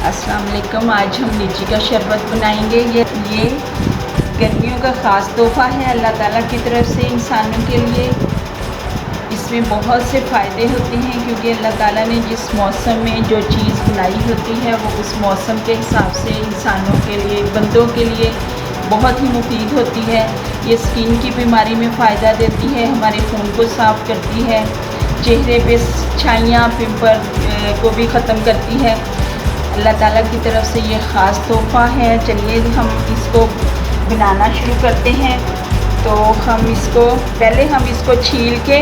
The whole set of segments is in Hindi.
अस्सलाम वालेकुम। आज हम लीची का शरबत बनाएंगे। ये गर्मियों का ख़ास तोहफ़ा है अल्लाह ताला की तरफ से इंसानों के लिए। इसमें बहुत से फ़ायदे होते हैं क्योंकि अल्लाह ताला ने जिस मौसम में जो चीज़ बनाई होती है वो उस मौसम के हिसाब से इंसानों के लिए, बंदों के लिए बहुत ही मुफीद होती है। ये स्किन की बीमारी में फ़ायदा देती है, हमारे खून को साफ़ करती है, चेहरे पे छाइयाँ पिंपल को भी ख़त्म करती है। अल्लाह ताला की तरफ से ये ख़ास तोहफ़ा है। चलिए हम इसको बनाना शुरू करते हैं। तो हम इसको पहले छील के,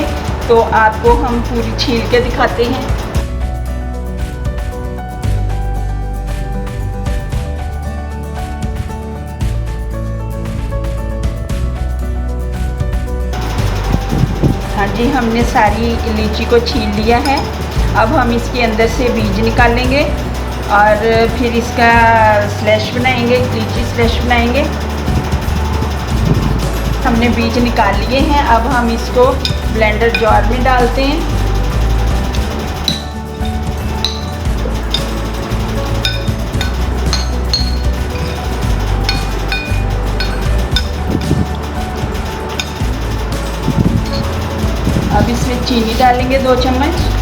तो आपको हम पूरी छील के दिखाते हैं। हाँ जी, हमने सारी लीची को छील लिया है। अब हम इसके अंदर से बीज निकालेंगे और फिर इसका स्लैश बनाएंगे, लीची स्लैश बनाएंगे। हमने बीज निकाल लिए हैं। अब हम इसको ब्लेंडर जार में डालते हैं। अब इसमें चीनी डालेंगे 2 चम्मच।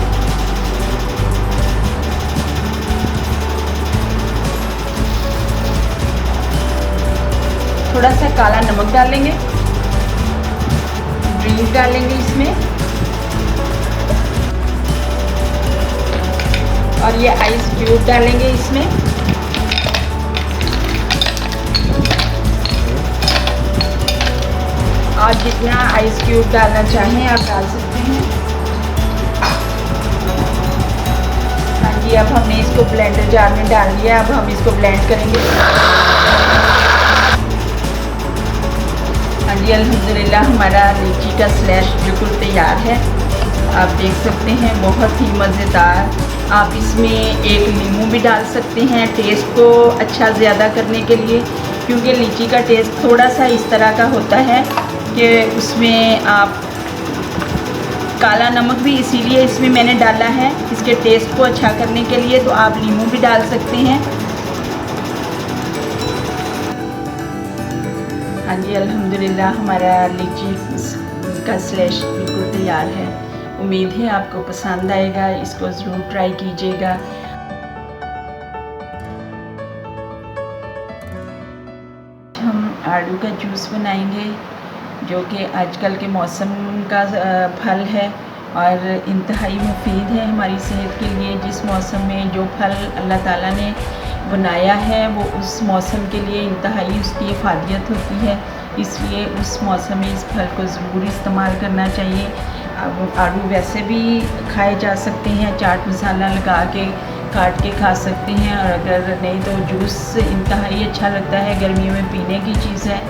थोड़ा सा काला नमक डालेंगे, ड्रिंक डालेंगे इसमें, और ये आइस क्यूब डालेंगे इसमें। आप जितना आइस क्यूब डालना चाहें आप डाल सकते हैं। हाँ जी, अब हमने इसको ब्लेंडर जार में डाल दिया। अब हम इसको ब्लेंड करेंगे। हाँ जी, अल्हम्दुलिल्लाह हमारा लीची का स्लैश बिल्कुल तैयार है। आप देख सकते हैं, बहुत ही मज़ेदार। आप इसमें एक नींबू भी डाल सकते हैं टेस्ट को अच्छा ज़्यादा करने के लिए, क्योंकि लीची का टेस्ट थोड़ा सा इस तरह का होता है कि उसमें आप काला नमक भी इसीलिए इसमें मैंने डाला है, इसके टेस्ट को अच्छा करने के लिए। तो आप नींबू भी डाल सकते हैं। हाँ जी, अल्हम्दुलिल्लाह हमारा लीची का स्लैश बिल्कुल तैयार है। उम्मीद है आपको पसंद आएगा, इसको ज़रूर ट्राई कीजिएगा। हम आड़ू का जूस बनाएंगे, जो कि आजकल के मौसम का फल है और इंतहाई मुफीद है हमारी सेहत के लिए। जिस मौसम में जो फल अल्लाह ताला ने बनाया है वो उस मौसम के लिए इंतहाई उसकी इफादियत होती है, इसलिए उस मौसम में इस फल को ज़रूर इस्तेमाल करना चाहिए। अब आड़ू वैसे भी खाए जा सकते हैं, चाट मसाला लगा के काट के खा सकते हैं, और अगर नहीं तो जूस इंतहाई अच्छा लगता है, गर्मियों में पीने की चीज़ है,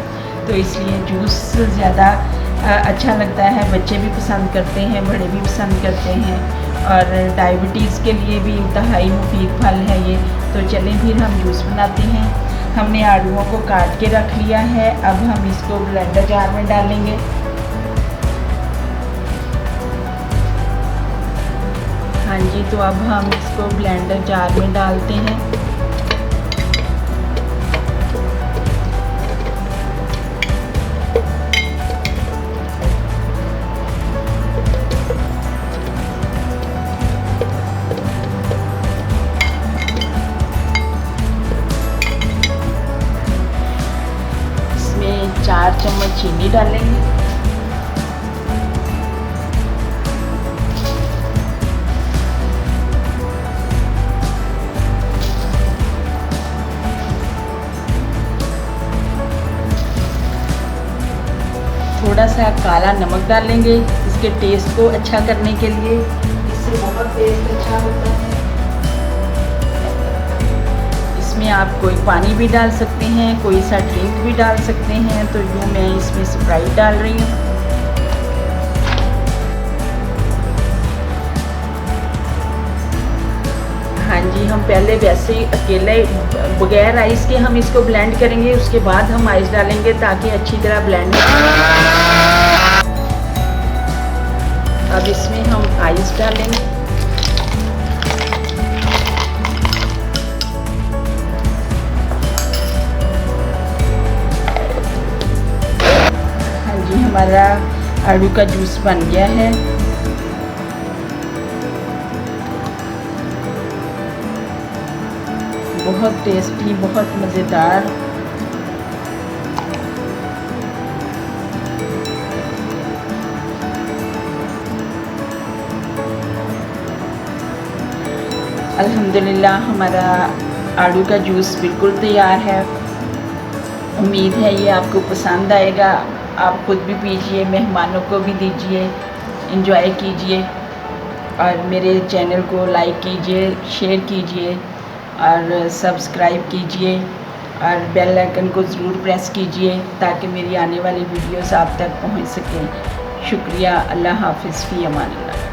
तो इसलिए जूस ज़्यादा अच्छा लगता है। बच्चे भी पसंद करते हैं, बड़े भी पसंद करते हैं, और डायबिटीज़ के लिए भी इंतहाई मुफीद फल है ये। तो चलें फिर हम जूस बनाते हैं। हमने आड़ूओं को काट के रख लिया है। अब हम इसको ब्लेंडर जार में डालेंगे। हाँ जी, तो अब हम इसको ब्लेंडर जार में डालते हैं। इसमें 4 चम्मच चीनी डालेंगे। थोड़ा सा काला नमक डालेंगे इसके टेस्ट को अच्छा करने के लिए, इससे बहुत टेस्ट अच्छा होता है। इसमें आप कोई पानी भी डाल सकते हैं, कोई सा ड्रिंक भी डाल सकते हैं। तो यूँ मैं इसमें स्प्राइट डाल रही हूँ। हाँ जी, हम पहले वैसे ही अकेले बगैर आइस के हम इसको ब्लेंड करेंगे, उसके बाद हम आइस डालेंगे ताकि अच्छी तरह ब्लेंड हो। अब इसमें हम आइस डालेंगे। हमारा आड़ू का जूस बन गया है। बहुत टेस्टी, बहुत मज़ेदार। अल्हम्दुलिल्लाह हमारा आड़ू का जूस बिल्कुल तैयार है। उम्मीद है ये आपको पसंद आएगा। आप खुद भी पीजिए, मेहमानों को भी दीजिए, एंजॉय कीजिए और मेरे चैनल को लाइक कीजिए, शेयर कीजिए और सब्सक्राइब कीजिए और बेल आइकन को ज़रूर प्रेस कीजिए ताकि मेरी आने वाली वीडियोस आप तक पहुंच सकें। शुक्रिया। अल्लाह हाफ़िज़, फ़ी अमान अल्लाह।